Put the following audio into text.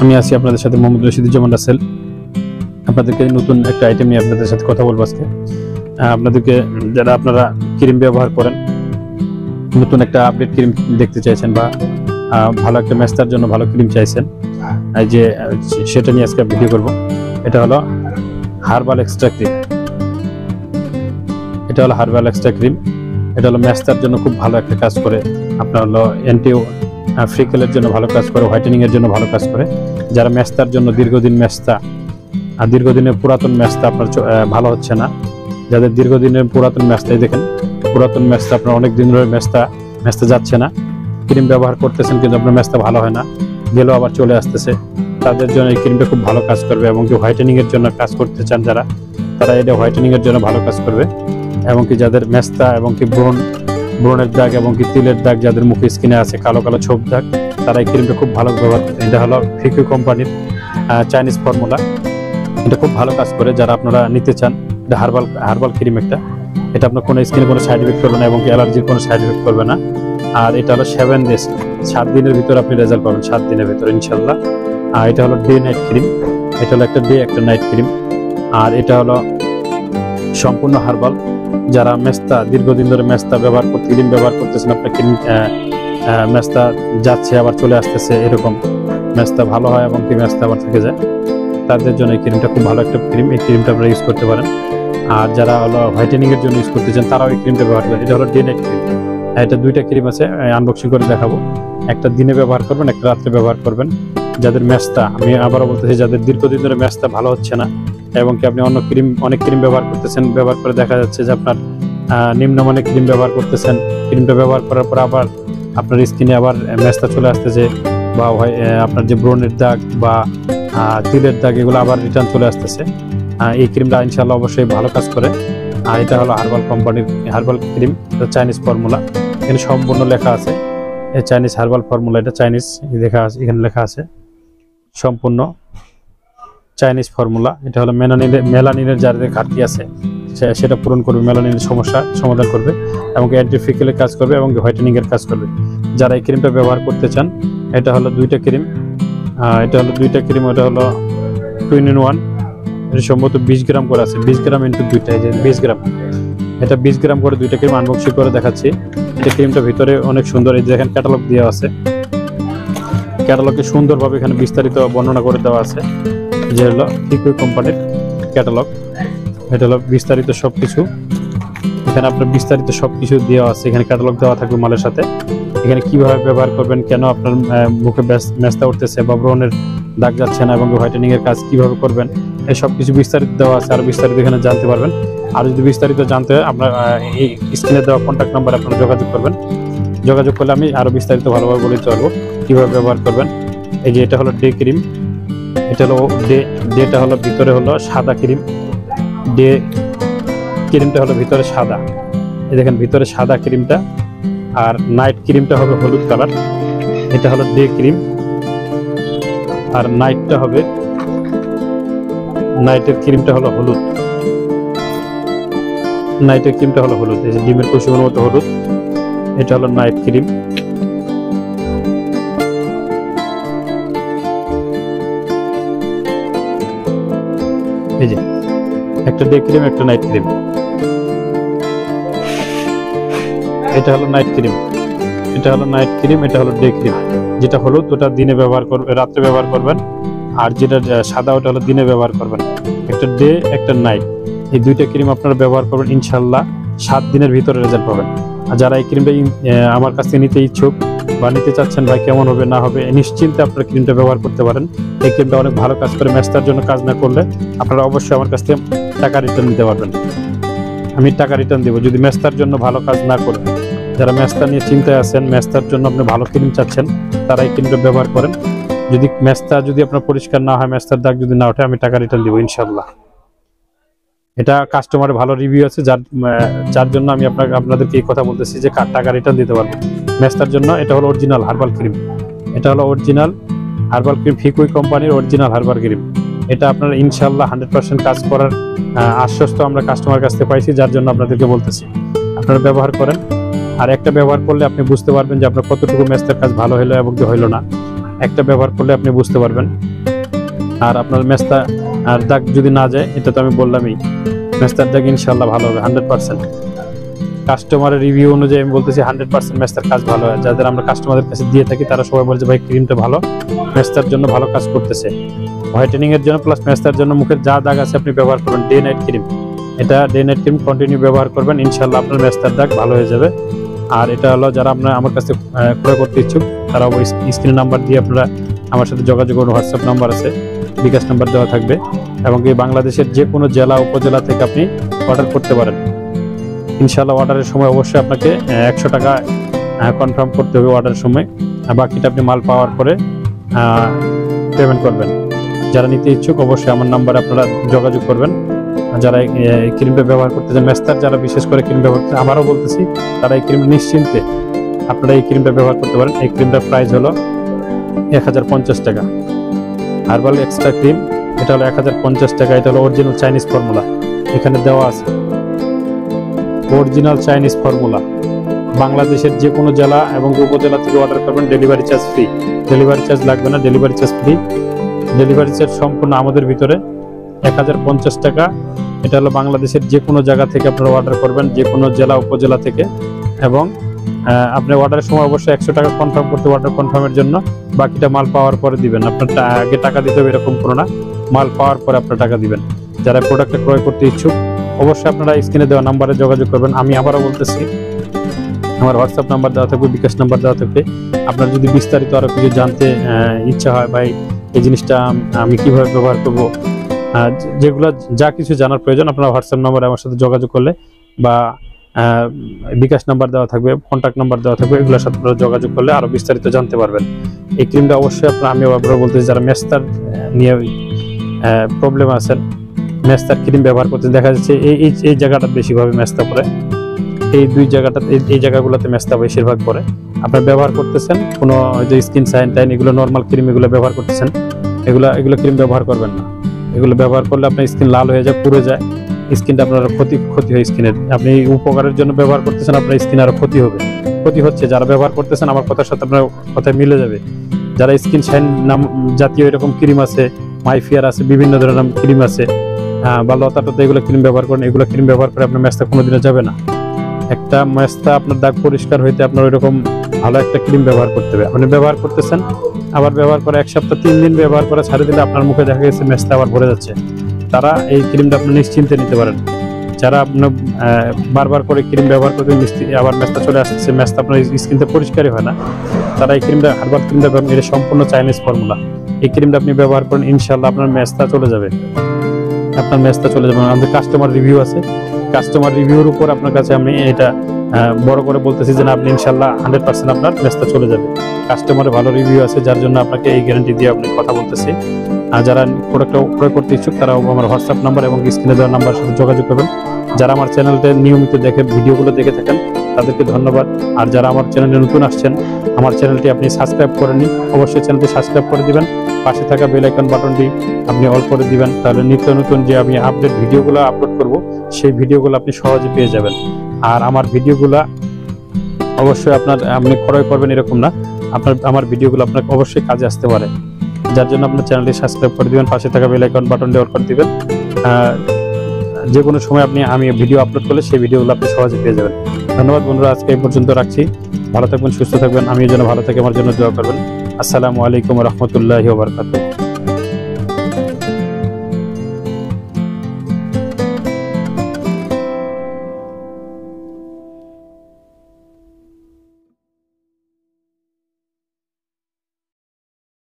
আমি আছি আপনাদের সাথে মোহাম্মদ রশিদুজ্জামান রাসেল। আপনাদেরকে নতুন একটা আইটেম নিয়ে আপনাদের সাথে কথা বলবো আজকে। আপনাদেরকে যারা আপনারা ক্রিম ব্যবহার করেন, নতুন একটা আপডেট ক্রিম দেখতে চাইছেন বা ভালো একটা মেস্তার জন্য ভালো ক্রিম চাইছেন, যে সেটা নিয়ে আজকে ভিডিও করব। এটা হলো হার্বাল এক্সট্রা ক্রিম। এটা হলো হার্বাল এক্সট্রা ক্রিম। এটা হলো মেস্তার জন্য খুব ভালো একটা কাজ করে। আপনার হলো অ্যান্টি ফ্রিকেলের জন্য ভালো কাজ করে, হোয়াইটেনিং এর জন্য ভালো কাজ করে। যারা মেস্তার জন্য দীর্ঘদিন মেস্তা আর দীর্ঘদিনের পুরাতন মেস্তা আপনার ভালো হচ্ছে না, যাদের দীর্ঘদিনের পুরাতন মেস্তাই দেখেন, পুরাতন মেস্তা আপনার অনেক দিন ধরে মেস্তা যাচ্ছে না, ক্রিম ব্যবহার করতেছেন কিন্তু আপনার মেস্তা ভালো হয় না, গেলেও আবার চলে আসতেছে, তাদের জন্য এই ক্রিমটা খুব ভালো কাজ করবে। এবং কি হোয়াইটেনিং এর জন্য কাজ করতে চান যারা, তারা এটা হোয়াইটেনিং এর জন্য ভালো কাজ করবে। এবং কি যাদের মেস্তা এবং কি ব্রণের দাগ এবং কি তিলের দাগ যাদের মুখে স্কিনে আছে, কালো কালো ছোপ দাগ, তারা এই ক্রিমটা খুব ভালো ব্যবহার করে। এটা হলো ফিকু কোম্পানির চাইনিজ ফর্মুলা। এটা খুব ভালো কাজ করে। যারা আপনারা নিতে চান, এটা হার্বাল ক্রিম একটা। এটা আপনার কোনো স্কিনে কোনো সাইড এফেক্ট করবে না এবং কি অ্যালার্জির কোনো সাইড এফেক্ট করবে না। আর এটা হলো 7 ডেজ, 7 দিনের ভিতরে আপনি রেজাল্ট পাবেন, 7 দিনের ভিতরে ইনশাল্লাহ। আর এটা হলো ডে নাইট ক্রিম। এটা হলো একটা ডে একটা নাইট ক্রিম। আর এটা হলো সম্পূর্ণ হার্বাল। যারা মেস্তা দীর্ঘদিন ধরে মেস্তা ব্যবহার করতে, ক্রিম ব্যবহার করতেছেন, আপনার ক্রিম মেস্তা যাচ্ছে আবার চলে আসতেছে, এরকম মেস্তা ভালো হয় এবং কি মেস্তা আবার থেকে যায়, তাদের জন্য এই ক্রিমটা খুব ভালো একটা ক্রিম। এই ক্রিমটা আপনারা ইউজ করতে পারেন। আর যারা হলো হোয়াইটেনিং এর জন্য ইউজ করতে চান, তারাও এই ক্রিমটা ব্যবহার করেন। এটা হলো ডে নাইট ক্রিম। এটা দুইটা ক্রিম আছে, আনবক্সিং করে দেখাবো। একটা দিনে ব্যবহার করবেন, একটা রাত্রে ব্যবহার করবেন। যাদের মেস্তা, আমি আবারও বলতেছি, যাদের দীর্ঘদিন ধরে মেস্তা ভালো হচ্ছে না এবং কি আপনি অনেক ক্রিম ব্যবহার করতেছেন, ব্যবহার করে দেখা যাচ্ছে যে আপনার নিম্নমানের ক্রিম ব্যবহার করতেছেন, ক্রিমটা ব্যবহার করার পর আবার আপনার স্কিনে আবার মেস্তা চলে আসতেছে, বা আপনার যে ব্রণের দাগ বা তিলের দাগ, এগুলো আবার রিটার্ন চলে আসতেছে, এই ক্রিমটা ইনশাআল্লাহ অবশ্যই ভালো কাজ করে। আর এটা হলো হার্বাল কোম্পানির হার্বাল ক্রিম, চাইনিজ ফর্মুলা। এখানে সম্পূর্ণ লেখা আছে চাইনিজ হার্বাল ফর্মুলা। এটা চাইনিজ লেখা আছে, এখানে লেখা আছে সম্পূর্ণ চাইনিজ ফর্মুলা। এটা হলো মেলানিনের যাদের ঘাটতি আছে সেটা পূরণ করবে, মেলানিনের সমস্যা সমাধান করবে এবং অ্যান্টি ফ্রিকেলের কাজ করবে এবং হোয়াইটেনিং এর কাজ করবে। যারা এই ক্রিমটা ব্যবহার করতে চান, এটা হলো দুইটা ক্রিম। এটা হলো 2 in 1। এটা সম্ভবত 20 গ্রাম করে আছে, 20 গ্রাম ইন্টু 2টা, এই যে 20 গ্রাম। এটা 20 গ্রাম করে দুইটা ক্রিম আনবক্সিং করে দেখাচ্ছি। এটা ক্রিমটা ভিতরে অনেক সুন্দর, এই যে দেখেন ক্যাটালগ দেওয়া আছে, ক্যাটালগে সুন্দরভাবে এখানে বিস্তারিত বর্ণনা করে দেওয়া আছে, যে হলো ফিকু কোম্পানির ক্যাটালগ। এটা হলো বিস্তারিত সবকিছু, এখানে আপনার বিস্তারিত সবকিছু দেওয়া আছে, এখানে ক্যাটালগ দেওয়া থাকবে মালের সাথে। এখানে কিভাবে ব্যবহার করবেন, কেন আপনার মুখে মেস্তা উঠতেছে বা ব্রণের দাগ যাচ্ছে না এবং হোয়াইটেনিং এর কাজ কিভাবে করবেন, এই সব কিছু বিস্তারিত দেওয়া আছে। আর বিস্তারিত এখানে জানতে পারবেন। আর যদি বিস্তারিত জানতে হয়, আপনার এই স্ক্রিনে দেওয়া কন্ট্যাক্ট নাম্বারে আপনারা যোগাযোগ করবেন। যোগাযোগ করলে আমি আরো বিস্তারিত ভালোভাবে বলে দিতে পারবো কিভাবে ব্যবহার করবেন। এই যে এটা হলো ডে ক্রিম। এটা হলো ডেটা হলো ভিতরে হলো সাদা ক্রিম। ডে ক্রিমটা হলো ভিতরে সাদা, এই দেখেন ভিতরে সাদা ক্রিমটা। আর নাইট ক্রিমটা হবে হলুদ কালার। এটা হলো ডে ক্রিম। আর নাইটের ক্রিমটা হলো হলুদ। নাইটের ক্রিমটা হলো হলুদ, এই যে ডিমের কুসুমের মতো হলুদ। এটা হলো নাইট ক্রিম। এই যে একটা ডে ক্রিম, একটা নাইট ক্রিম। এটা হলো নাইট ক্রিম, এটা হলো নাইট ক্রিম, এটা হলো ডে ক্রিম। যেটা হলুদ ওটা দিনে ব্যবহার করবেন, রাত্রে ব্যবহার করবেন। আর যেটা সাদা ওটা হলো দিনে ব্যবহার করবেন। একটা ডে একটা নাইট, এই দুইটা ক্রিম আপনারা ব্যবহার করবেন, ইনশাল্লাহ 7 দিনের ভিতরে রেজাল্ট পাবেন। আর যারা এই ক্রিমটা আমার কাছ থেকে নিতে ইচ্ছুক বা নিতে চাচ্ছেন, ভাই কেমন হবে না হবে, নিশ্চিন্তে আপনারা ক্রিমটা ব্যবহার করতে পারেন। এই ক্রিমটা অনেক ভালো কাজ করে। মেস্তার জন্য কাজ না করলে আপনারা অবশ্যই আমার কাছ থেকে টাকা রিটার্ন নিতে পারবেন। আমি টাকা রিটার্ন দেবো যদি মেস্তার জন্য ভালো কাজ না করে। যারা মেস্তা নিয়ে চিন্তায় আছেন, মেস্তার জন্য আপনি ভালো ক্রিম চাচ্ছেন, তারা এই ক্রিমটা ব্যবহার করেন। যদি মেস্তা যদি আপনার পরিষ্কার না হয়, মেস্তার দাগ যদি না ওঠে, আমি টাকা রিটার্ন দিব ইনশাল্লাহ। এটা কাস্টমারের ভালো রিভিউ আছে, যার জন্য আমি আপনাদেরকে এই কথা বলতেছি যে টাকা রিটার্ন দিতে পারবো মেস্তার জন্য। এটা হলো অরিজিনাল হার্বাল ক্রিম। এটা হলো অরিজিনাল হার্বাল ক্রিম, ফিকুই কোম্পানির অরিজিনাল হার্বাল ক্রিম। এটা আপনার ইনশাল্লাহ 100% কাজ করার আশ্বস্ত আমরা কাস্টমার কাছ থেকে পাইছি, যার জন্য আপনাদেরকে বলতেছি আপনারা ব্যবহার করেন। আর একটা ব্যবহার করলে আপনি বুঝতে পারবেন যে আপনার কতটুকু মেস্তার কাজ ভালো হলো এবং কি হইলো না। একটা ব্যবহার করলে আপনি বুঝতে পারবেন। আর আপনার মেস্তা আর দাগ যদি না যায়, এটা তো আমি বললামই, মেস্তার দাগ ইনশাল্লাহ ভালো হবে 100%। কাস্টমারের রিভিউ অনুযায়ী আমি বলতেছি 100% মেস্তার কাজ ভালো হয়। যাদের আমরা কাস্টমারদের কাছে দিয়ে থাকি তারা সবাই বলছে ভাই ক্রিমটা ভালো, মেস্তার জন্য ভালো কাজ করতেছে। হোয়াইটেনিং এর জন্য প্লাস মেস্তার জন্য মুখের যা দাগ আছে আপনি ব্যবহার করবেন ডে নাইট ক্রিম। এটা ডে নাইট ক্রিম কন্টিনিউ ব্যবহার করবেন, ইনশাল্লাহ আপনার মেস্তার দাগ ভালো হয়ে যাবে। আর এটা হলো যারা আপনার আমার কাছে ক্রয় করতে ইচ্ছুক তারা ওই স্ক্রিন নাম্বার দিয়ে আপনারা আমার সাথে যোগাযোগ করুন। হোয়াটসঅ্যাপ নাম্বার আছে, বিকাশ নাম্বার দেওয়া থাকবে, এবং এই বাংলাদেশের যে কোনো জেলা উপজেলা থেকে আপনি অর্ডার করতে পারেন। ইনশাল্লাহ অর্ডারের সময় অবশ্যই আপনাকে 100 টাকা কনফার্ম করতে হবে অর্ডারের সময়, বাকিটা আপনি মাল পাওয়ার পরে পেমেন্ট করবেন। যারা নিতে ইচ্ছুক অবশ্যই আমার নাম্বারে আপনারা যোগাযোগ করবেন। যারা এই ক্রিমটা ব্যবহার করতেছেন, মেস্তার যারা বিশেষ করে ক্রিম ব্যবহার করতে, আমারও বলতেছি তারা এই ক্রিম নিশ্চিন্তে আপনারা এই ক্রিমটা ব্যবহার করতে পারেন। এই ক্রিমটার প্রাইস হলো 1050 টাকা। হার্বাল এক্সট্রা ক্রিম, এটা হলো 1050 টাকা। এটা হলো অরিজিনাল চাইনিজ ফর্মুলা, এখানে দেওয়া আছে অরিজিনাল চাইনিজ ফর্মুলা। বাংলাদেশের যে কোনো জেলা এবং উপজেলা থেকে অর্ডার করবেন, delivery charge free, delivery charge লাগবে না, delivery charge free. Delivery charge সম্পূর্ণ আমাদের ভিতরে 1050 টাকা। এটা হলো বাংলাদেশের যে কোনো জায়গা থেকে আপনারা অর্ডার করবেন, যে কোনো জেলা উপজেলা থেকে, এবং আপনি অর্ডারের সময় অবশ্যই 100 টাকা কনফার্ম করতে, অর্ডার কনফার্মের জন্য। বাকিটা মাল পাওয়ার পরে দিবেন, আপনার আগে টাকা দিতে হবে এরকম কোনো না, মাল পাওয়ার পরে আপনার টাকা দিবেন। যারা প্রোডাক্টটা ক্রয় করতে ইচ্ছুক অবশ্যই আপনারা স্ক্রিনে দেওয়া নাম্বারে যোগাযোগ করবেন। আমি আবারও বলতেছি আমার হোয়াটসঅ্যাপ নাম্বার দেওয়া থাকবে, বিকাশ নাম্বার দেওয়া থাকবে। আপনার যদি বিস্তারিত আরও কিছু জানতে ইচ্ছা হয়, ভাই এই জিনিসটা আমি কিভাবে ব্যবহার করব, যেগুলো যা কিছু জানার প্রয়োজন আপনারা হোয়াটসঅ্যাপ নাম্বারে আমার সাথে যোগাযোগ করলে, বা বিকাশ নাম্বার দেওয়া থাকবে, কন্ট্যাক্ট নাম্বার দেওয়া থাকবে, এগুলোর সাথে আপনারা যোগাযোগ করলে আরও বিস্তারিত জানতে পারবেন। এই ক্রিমটা অবশ্যই আমি আবারও বলতেছি যারা মেস্তার নিয়ে প্রবলেম আছেন, মেস্তার ক্রিম ব্যবহার করতে দেখা যাচ্ছে এই জায়গাটা বেশিভাবে মেস্তা পড়ে, এই দুই জায়গাটা, এই জায়গাগুলোতে মেস্তা বেশিরভাগ পড়ে। আপনার ব্যবহার করতেছেন কোনো যে স্কিন সাইন টাইন এগুলো নর্মাল ক্রিম এগুলো ব্যবহার করতেছেন, এগুলো ক্রিম ব্যবহার করবেন না। এগুলো ব্যবহার করলে আপনার স্কিন লাল হয়ে যায়, পুড়ে যায়, স্কিনটা আপনার ক্ষতি হয় স্কিনের। আপনি উপকারের জন্য ব্যবহার করতেছেন, আপনার স্কিন আরো ক্ষতি হবে, ক্ষতি হচ্ছে। যারা ব্যবহার করতেছেন আমার কথার সাথে আপনার কথায় মিলে যাবে। যারা স্কিন শাইন নাম জাতীয় এরকম ক্রিম আছে, মাইফিয়ার আছে, বিভিন্ন ধরনের ক্রিম আছে, বা লতাটতা, এগুলো ক্রিম ব্যবহার করেন, এগুলো ক্রিম ব্যবহার করে আপনার মেস্তা কোনোদিনও যাবে না। একটা মেস্তা আপনার দাগ পরিষ্কার হইতে আপনার ওইরকম ভালো একটা ক্রিম ব্যবহার করতে হবে। আপনি ব্যবহার করতেছেন, আবার ব্যবহার করে 1 সপ্তাহ 3 দিন ব্যবহার করে ছাড়ে দিলে আপনার মুখে দেখা গেছে মেস্তা আবার ভরে যাচ্ছে। তারা এই ক্রিমটা আপনি নিশ্চিন্তে নিতে পারেন। যারা আপনার বারবার করে ক্রিম ব্যবহার করতে আবার মেস্তা চলে আসছে, মেস্তা আপনার স্কিনতে পরিষ্কারই হয় না, তারা এই ক্রিমটা, হার্বাল ক্রিমটা, এটা সম্পূর্ণ চাইনিজ ফর্মুলা। এই ক্রিমটা আপনি ব্যবহার করেন, ইনশাল্লাহ আপনার মেস্তা চলে যাবে, আপনার মেস্তা চলে যাবে। আমাদের কাস্টমার রিভিউ আছে, কাস্টমার রিভিউর উপর আপনার কাছে আমি এটা বড় করে বলতেছি যে না, আপনি ইনশাল্লাহ 100% আপনার মেস্তা চলে যাবে। কাস্টমারের ভালো রিভিউ আছে, যার জন্য আপনাকে এই গ্যারান্টি দিয়ে আপনি কথা বলতেছি। আর যারা প্রোডাক্টটা ক্রয় করতে ইচ্ছুক তারা আমার হোয়াটসঅ্যাপ নাম্বার এবং স্ক্রিনে দেওয়া নাম্বার সাথে যোগাযোগ করবেন। যারা আমার চ্যানেলটা নিয়মিত দেখে ভিডিওগুলো দেখে থাকেন তাদেরকে ধন্যবাদ। আর যারা আমার চ্যানেলে নতুন আসছেন, আমার চ্যানেলটি আপনি সাবস্ক্রাইব করেননি, অবশ্যই চ্যানেলটি সাবস্ক্রাইব করে দিবেন, পাশে থাকা বেল আইকন বাটনটি আপনি অল করে দিবেন। তাহলে নিত্য নতুন যে আমি আপডেট ভিডিওগুলো আপলোড করব সেই ভিডিওগুলো আপনি সহজে পেয়ে যাবেন। আর আমার ভিডিওগুলো অবশ্যই আপনি ক্রয় করবেন এরকম না, আমার ভিডিওগুলো আপনার অবশ্যই কাজে আসতে পারে, যার জন্য আপনার চ্যানেলটি সাবস্ক্রাইব করে দিবেন, পাশে থাকা বেল আইকন বাটনটি অল করে দিবেন। যে কোনো সময় আমি ভিডিও আপলোড করলে সেই ভিডিওগুলো আপনি সহজে পেয়ে যাবেন। ধন্যবাদ বন্ধুরা, আজকে এই পর্যন্ত রাখছি। ভালো থাকবেন, সুস্থ থাকবেন, আমি যেন ভালো থাকি, আমার জন্য দোয়া করবেন। আসসালামু আলাইকুম ওয়া রাহমাতুল্লাহি ওয়া বারাকাতুহু।